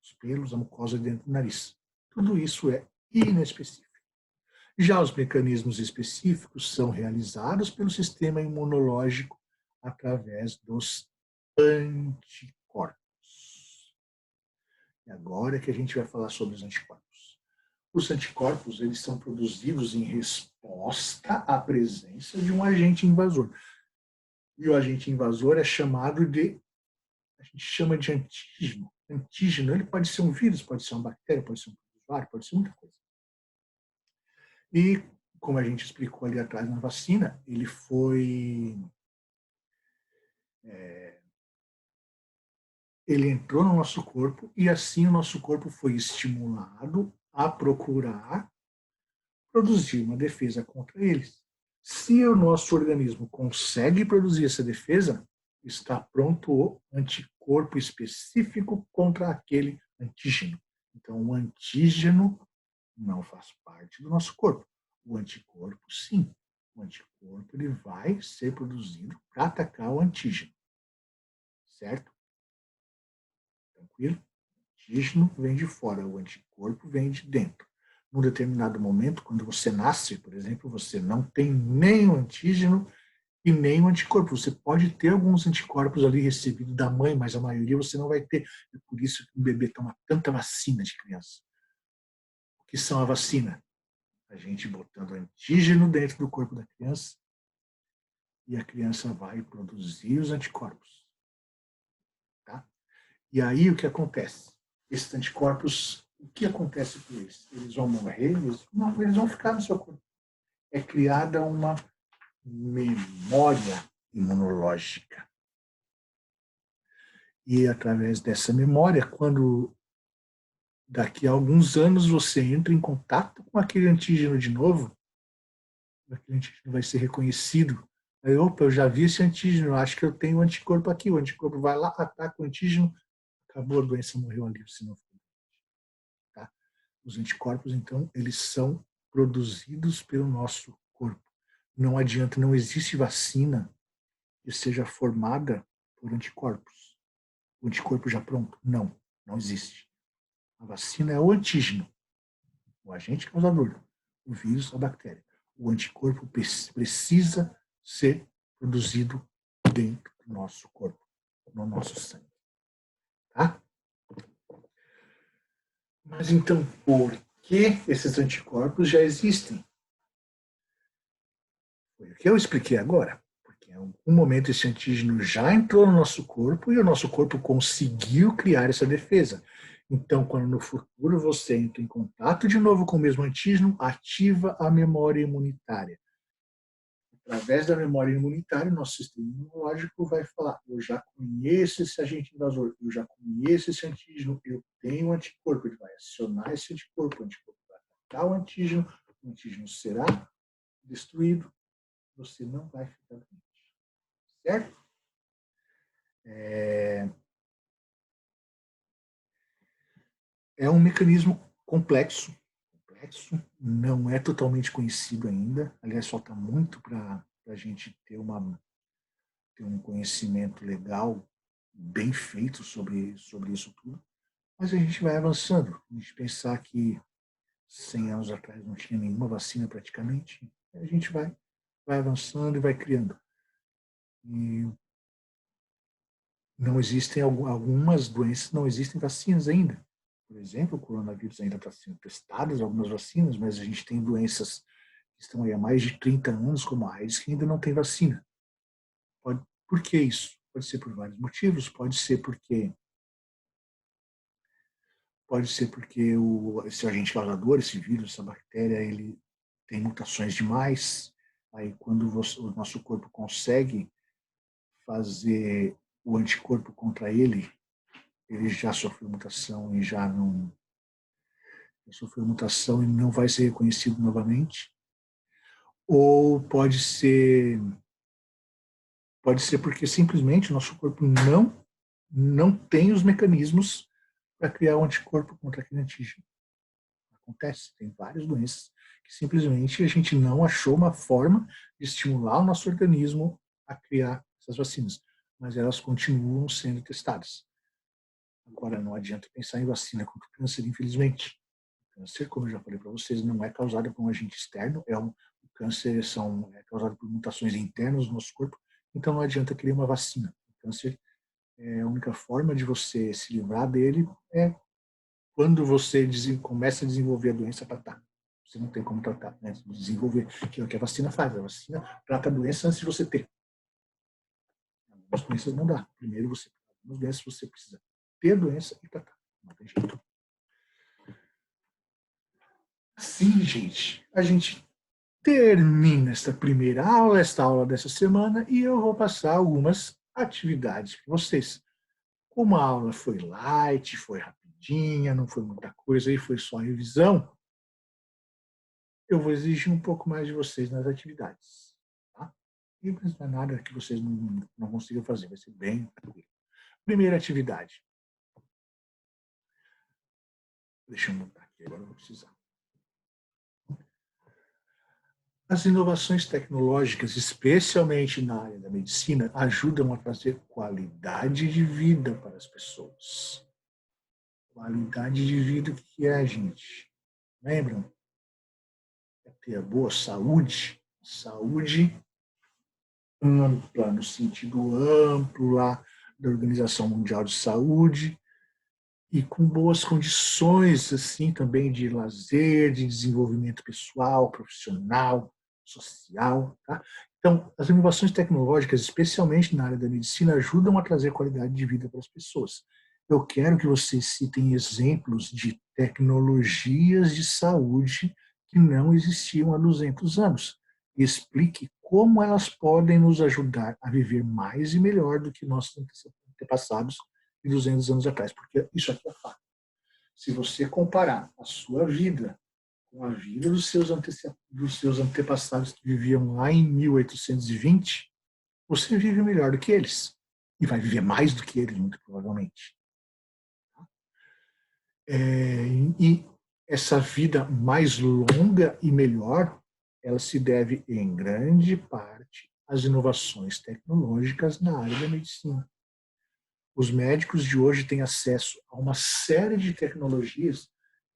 Speaker 1: Os pelos, a mucosa dentro do nariz. Tudo isso é inespecífico. Já os mecanismos específicos são realizados pelo sistema imunológico através dos anticorpos. E agora é que a gente vai falar sobre os anticorpos. Os anticorpos, eles são produzidos em resposta à presença de um agente invasor. E o agente invasor é chamado de, a gente chama de antígeno. Antígeno, ele pode ser um vírus, pode ser uma bactéria, pode ser um protozoário, pode ser muita coisa. E, como a gente explicou ali atrás na vacina, ele ele entrou no nosso corpo e assim o nosso corpo foi estimulado a procurar produzir uma defesa contra eles. Se o nosso organismo consegue produzir essa defesa, está pronto o anticorpo específico contra aquele antígeno. Então, o antígeno não faz parte do nosso corpo. O anticorpo, sim. O anticorpo ele vai ser produzido para atacar o antígeno. Certo? Tranquilo? O antígeno vem de fora, o anticorpo vem de dentro. Num determinado momento, quando você nasce, por exemplo, você não tem nem o antígeno e nem o anticorpo. Você pode ter alguns anticorpos ali recebidos da mãe, mas a maioria você não vai ter. É por isso que o bebê toma tanta vacina de criança. O que são a vacina? A gente botando antígeno dentro do corpo da criança e a criança vai produzir os anticorpos. Tá? E aí o que acontece? Esses anticorpos, o que acontece com eles? Eles vão morrer? Não, eles vão ficar no seu corpo. É criada uma memória imunológica. E através dessa memória, quando daqui a alguns anos você entra em contato com aquele antígeno de novo, aquele antígeno vai ser reconhecido. Aí, opa, eu já vi esse antígeno, acho que eu tenho um anticorpo aqui. O anticorpo vai lá, ataca o antígeno, acabou a doença, morreu ali, você não foi. Tá? Os anticorpos, então, eles são produzidos pelo nosso corpo. Não adianta, não existe vacina que seja formada por anticorpos. O anticorpo já pronto? Não, não existe. A vacina é o antígeno, o agente causador, o vírus, a bactéria. O anticorpo precisa ser produzido dentro do nosso corpo, no nosso sangue. Tá? Mas então, por que esses anticorpos já existem? Foi o que eu expliquei agora. Porque em algum momento esse antígeno já entrou no nosso corpo e o nosso corpo conseguiu criar essa defesa. Então, quando no futuro você entra em contato de novo com o mesmo antígeno, ativa a memória imunitária. Através da memória imunitária, nosso sistema imunológico vai falar: eu já conheço esse agente invasor, eu já conheço esse antígeno, eu tenho um anticorpo. Ele vai acionar esse anticorpo, o anticorpo vai atacar o antígeno será destruído, você não vai ficar doente. Certo? É um mecanismo complexo, não é totalmente conhecido ainda. Aliás, falta muito para a gente ter um conhecimento legal bem feito sobre isso tudo. Mas a gente vai avançando. A gente pensar que 100 anos atrás não tinha nenhuma vacina praticamente, a gente vai avançando e vai criando. E não existem algumas doenças, não existem vacinas ainda. Por exemplo, o coronavírus ainda está sendo testado, algumas vacinas, mas a gente tem doenças que estão aí há mais de 30 anos, como a AIDS, que ainda não tem vacina. Por que isso? Pode ser por vários motivos, pode ser porque esse agente causador, esse vírus, essa bactéria, ele tem mutações demais. Aí, quando o nosso corpo consegue fazer o anticorpo contra ele, ele já sofreu mutação e não vai ser reconhecido novamente. Ou pode ser porque simplesmente o nosso corpo não tem os mecanismos para criar um anticorpo contra aquele antígeno. Acontece, tem várias doenças que simplesmente a gente não achou uma forma de estimular o nosso organismo a criar essas vacinas, mas elas continuam sendo testadas. Agora, não adianta pensar em vacina contra o câncer, infelizmente. O câncer, como eu já falei para vocês, não é causado por um agente externo, o câncer é causado por mutações internas do nosso corpo, então não adianta criar uma vacina. O câncer, a única forma de você se livrar dele é quando você começa a desenvolver a doença para tratar. Você não tem como tratar antes de desenvolver, que é o que a vacina faz. A vacina trata a doença antes de você ter. Algumas doenças não dá. Primeiro algumas doenças você precisa ter a doença e tratar. Não tem jeito. Assim, gente, a gente termina esta aula dessa semana, e eu vou passar algumas atividades para vocês. Como a aula foi light, foi rapidinha, não foi muita coisa, e foi só revisão, eu vou exigir um pouco mais de vocês nas atividades. Tá? E não é nada que vocês não consigam fazer, vai ser bem tranquilo. Primeira atividade. Deixa eu montar aqui, agora eu vou precisar. As inovações tecnológicas, especialmente na área da medicina, ajudam a trazer qualidade de vida para as pessoas. Qualidade de vida, o que é, gente? Lembram? É ter boa saúde, saúde ampla, no sentido amplo lá da Organização Mundial de Saúde, e com boas condições assim também de lazer, de desenvolvimento pessoal, profissional, social. Tá? Então, as inovações tecnológicas, especialmente na área da medicina, ajudam a trazer qualidade de vida para as pessoas. Eu quero que vocês citem exemplos de tecnologias de saúde que não existiam há 200 anos. E explique como elas podem nos ajudar a viver mais e melhor do que nossos antepassados de 200 anos atrás, porque isso aqui é fato. Se você comparar a sua vida com a vida dos seus antepassados que viviam lá em 1820, você vive melhor do que eles. E vai viver mais do que eles, muito provavelmente. E essa vida mais longa e melhor, ela se deve, em grande parte, às inovações tecnológicas na área da medicina. Os médicos de hoje têm acesso a uma série de tecnologias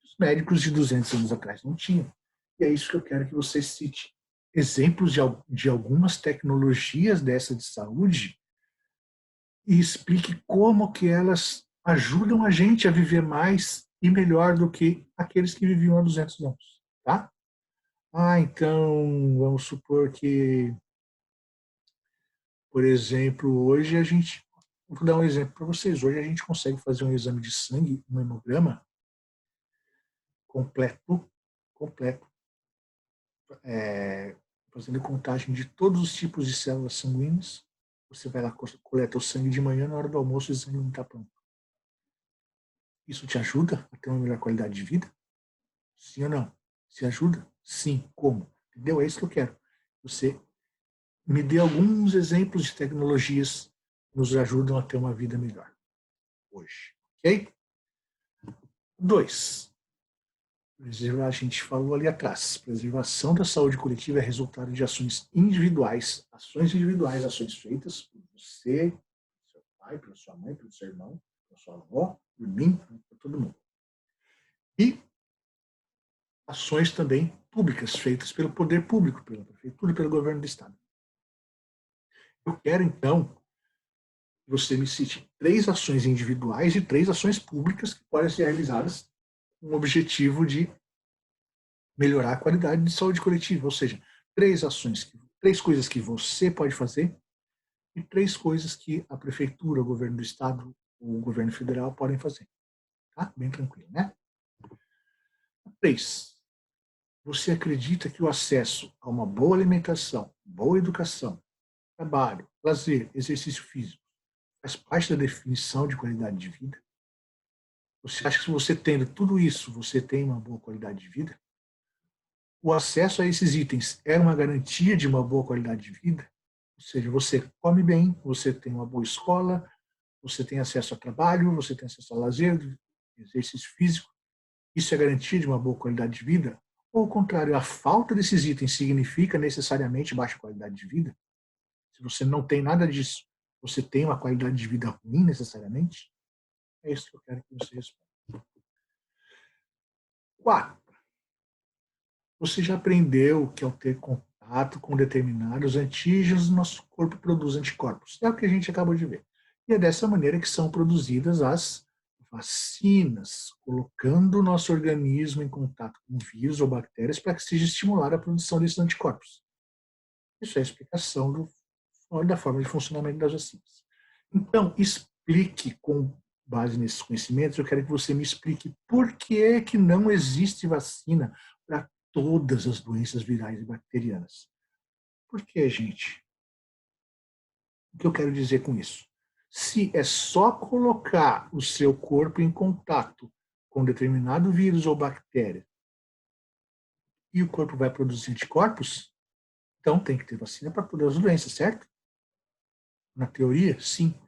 Speaker 1: que os médicos de 200 anos atrás não tinham. E é isso que eu quero que você cite. Exemplos de algumas tecnologias dessa de saúde e explique como que elas ajudam a gente a viver mais e melhor do que aqueles que viviam há 200 anos. Tá? Então, vamos supor que, por exemplo, hoje a gente, vou dar um exemplo para vocês, hoje a gente consegue fazer um exame de sangue, um hemograma completo, completo, fazendo contagem de todos os tipos de células sanguíneas. Você vai lá, coleta o sangue de manhã, na hora do almoço o exame não está pronto. Isso te ajuda a ter uma melhor qualidade de vida? Sim ou não? Se ajuda? Sim. Como? Entendeu? É isso que eu quero. Você me dê alguns exemplos de tecnologias que nos ajudam a ter uma vida melhor hoje. Ok? 2. A gente falou ali atrás. Preservação da saúde coletiva é resultado de ações individuais, ações feitas por você, pelo seu pai, pela sua mãe, pelo seu irmão, pela sua avó, por mim, por todo mundo. E ações também públicas, feitas pelo poder público, pela prefeitura e pelo governo do estado. Eu quero, então, que você me cite 3 ações individuais e 3 ações públicas que podem ser realizadas com o objetivo de melhorar a qualidade de saúde coletiva, ou seja, 3 ações, 3 coisas que você pode fazer e 3 coisas que a prefeitura, o governo do estado, o governo federal podem fazer. Tá? Bem tranquilo, né? 3. Você acredita que o acesso a uma boa alimentação, boa educação, trabalho, lazer, exercício físico faz parte da definição de qualidade de vida? Você acha que se você tendo tudo isso, você tem uma boa qualidade de vida? O acesso a esses itens é uma garantia de uma boa qualidade de vida? Ou seja, você come bem, você tem uma boa escola, você tem acesso a trabalho, você tem acesso a lazer, exercício físico. Isso é garantia de uma boa qualidade de vida? Ou, ao contrário, a falta desses itens significa necessariamente baixa qualidade de vida? Se você não tem nada disso, você tem uma qualidade de vida ruim necessariamente? É isso que eu quero que você responda. 4. Você já aprendeu que ao ter contato com determinados antígenos, nosso corpo produz anticorpos. É o que a gente acabou de ver. E é dessa maneira que são produzidas as vacinas, colocando o nosso organismo em contato com vírus ou bactérias para que seja estimulada a produção desses anticorpos. Isso é a explicação da forma de funcionamento das vacinas. Então, explique com base nesses conhecimentos, eu quero que você me explique por que não existe vacina para todas as doenças virais e bacterianas. Por que, gente? O que eu quero dizer com isso? Se é só colocar o seu corpo em contato com determinado vírus ou bactéria e o corpo vai produzir anticorpos, então tem que ter vacina para todas as doenças, certo? Na teoria, sim.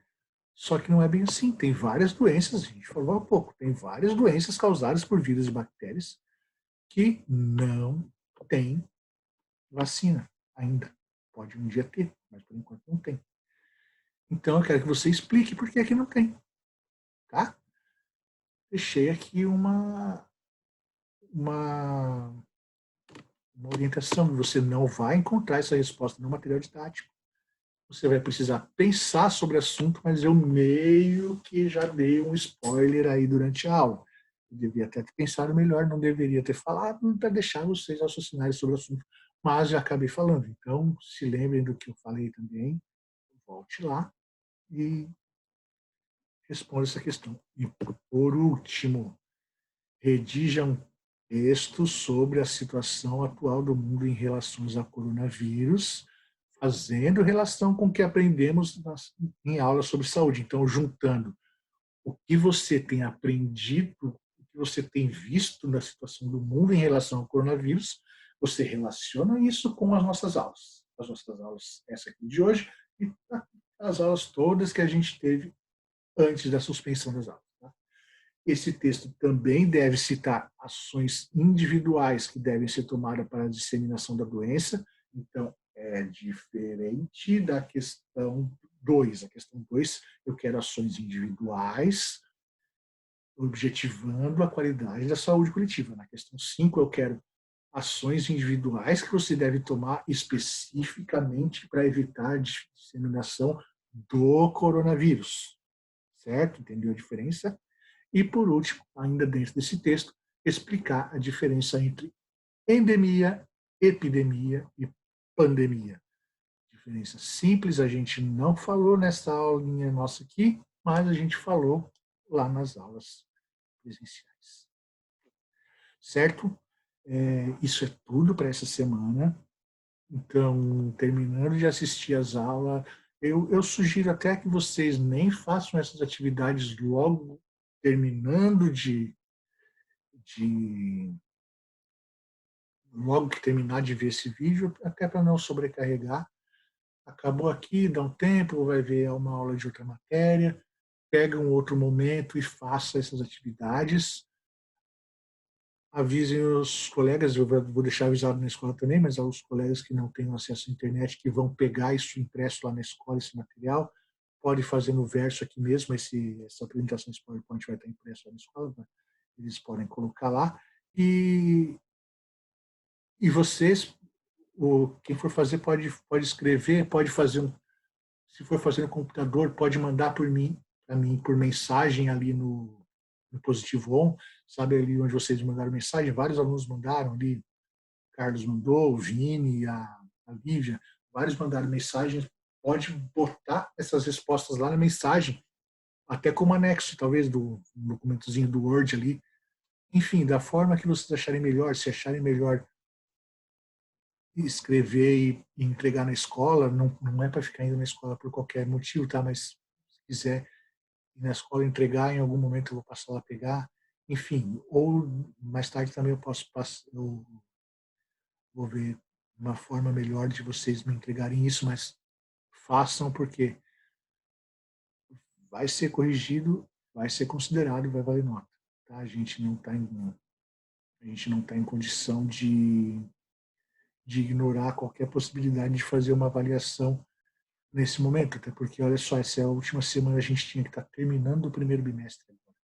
Speaker 1: Só que não é bem assim. Tem várias doenças, a gente falou há pouco, tem várias doenças causadas por vírus e bactérias que não tem vacina ainda. Pode um dia ter, mas por enquanto não tem. Então eu quero que você explique por que é que não tem. Tá? Deixei aqui uma, uma orientação. Você não vai encontrar essa resposta no material didático. Você vai precisar pensar sobre o assunto, mas eu meio que já dei um spoiler aí durante a aula. Eu devia até ter pensado melhor, não deveria ter falado para deixar vocês raciocinarem sobre o assunto, mas já acabei falando. Então, se lembrem do que eu falei também, volte lá e responda essa questão. E, por último, redija um texto sobre a situação atual do mundo em relação ao coronavírus, fazendo relação com o que aprendemos em aulas sobre saúde. Então, juntando o que você tem aprendido, o que você tem visto na situação do mundo em relação ao coronavírus, você relaciona isso com as nossas aulas. As nossas aulas, essa aqui de hoje, e as aulas todas que a gente teve antes da suspensão das aulas. Tá? Esse texto também deve citar ações individuais que devem ser tomadas para a disseminação da doença. Então, é diferente da questão 2. A questão 2, eu quero ações individuais, objetivando a qualidade da saúde coletiva. Na questão 5, eu quero ações individuais que você deve tomar especificamente para evitar a disseminação do coronavírus. Certo? Entendeu a diferença? E, por último, ainda dentro desse texto, explicar a diferença entre endemia epidemia e pandemia. Diferença simples, a gente não falou nessa aulinha nossa aqui, mas a gente falou lá nas aulas presenciais. Certo? Isso é tudo para essa semana. Então, terminando de assistir as aulas, eu sugiro até que vocês nem façam essas atividades logo terminando de logo que terminar de ver esse vídeo, até para não sobrecarregar. Acabou aqui, dá um tempo, vai ver uma aula de outra matéria, pega um outro momento e faça essas atividades. Avisem os colegas, eu vou deixar avisado na escola também, mas aos colegas que não têm acesso à internet, que vão pegar isso impresso lá na escola, esse material, pode fazer no verso aqui mesmo, essa apresentação desse PowerPoint vai estar impresso lá na escola, né? Eles podem colocar lá. E vocês, quem for fazer, pode escrever, pode fazer, se for fazer no computador, pode mandar por mim, para mim, por mensagem ali no Positivo On, sabe ali onde vocês mandaram mensagem? Vários alunos mandaram ali, Carlos mandou, o Vini, a Lívia, vários mandaram mensagens. Pode botar essas respostas lá na mensagem, até como anexo, talvez, do documentozinho do Word ali. Enfim, da forma que vocês acharem melhor, se acharem melhor escrever e entregar na escola, não é para ficar indo na escola por qualquer motivo, tá? Mas se quiser ir na escola entregar, em algum momento eu vou passar lá pegar. Enfim, ou mais tarde também eu posso passar, eu vou ver uma forma melhor de vocês me entregarem isso, mas façam porque vai ser corrigido, vai ser considerado, vai valer nota. Tá? A gente não tá em condição de ignorar qualquer possibilidade de fazer uma avaliação nesse momento, até porque, olha só, essa é a última semana, a gente tinha que estar terminando o primeiro bimestre agora.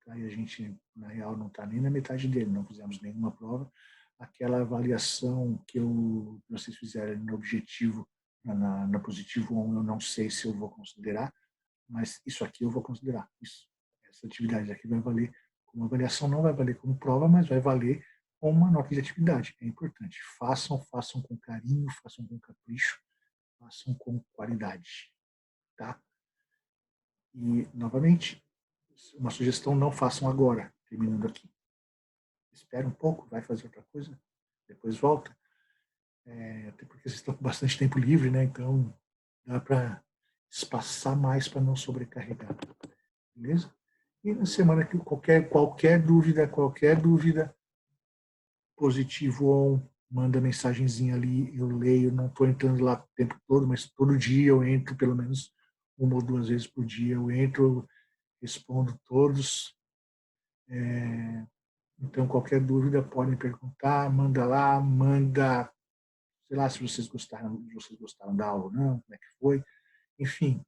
Speaker 1: Tá? E a gente, na real, não está nem na metade dele, não fizemos nenhuma prova. Aquela avaliação que vocês fizeram no objetivo, na positivo 1, eu não sei se eu vou considerar, mas isso aqui eu vou considerar. Essa atividade aqui vai valer como avaliação, não vai valer como prova, mas vai valer como uma nota de atividade. É importante. Façam com carinho, façam com capricho, façam com qualidade. Tá? E, novamente, uma sugestão, não façam agora, terminando aqui. Espera um pouco, vai fazer outra coisa, depois volta. Até porque vocês estão com bastante tempo livre, né? Então, dá para espaçar mais para não sobrecarregar. Beleza? E na semana que qualquer dúvida, positivo ou manda mensagenzinha ali, eu leio, não estou entrando lá o tempo todo, mas todo dia eu entro, pelo menos uma ou duas vezes por dia, eu entro, respondo todos. Então, qualquer dúvida, podem perguntar, manda lá, sei lá, se vocês gostaram da aula ou não, como é que foi. Enfim,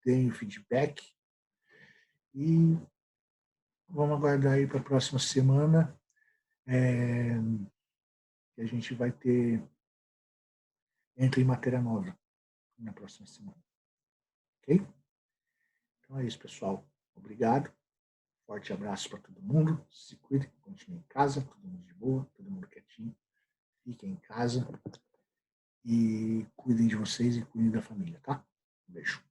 Speaker 1: deem o feedback e vamos aguardar aí para a próxima semana, que a gente vai entra em matéria nova na próxima semana. Ok? Então é isso, pessoal. Obrigado. Forte abraço para todo mundo. Se cuidem, continuem em casa, todo mundo de boa, todo mundo quietinho. Fiquem em casa e cuidem de vocês e cuidem da família, tá? Um beijo.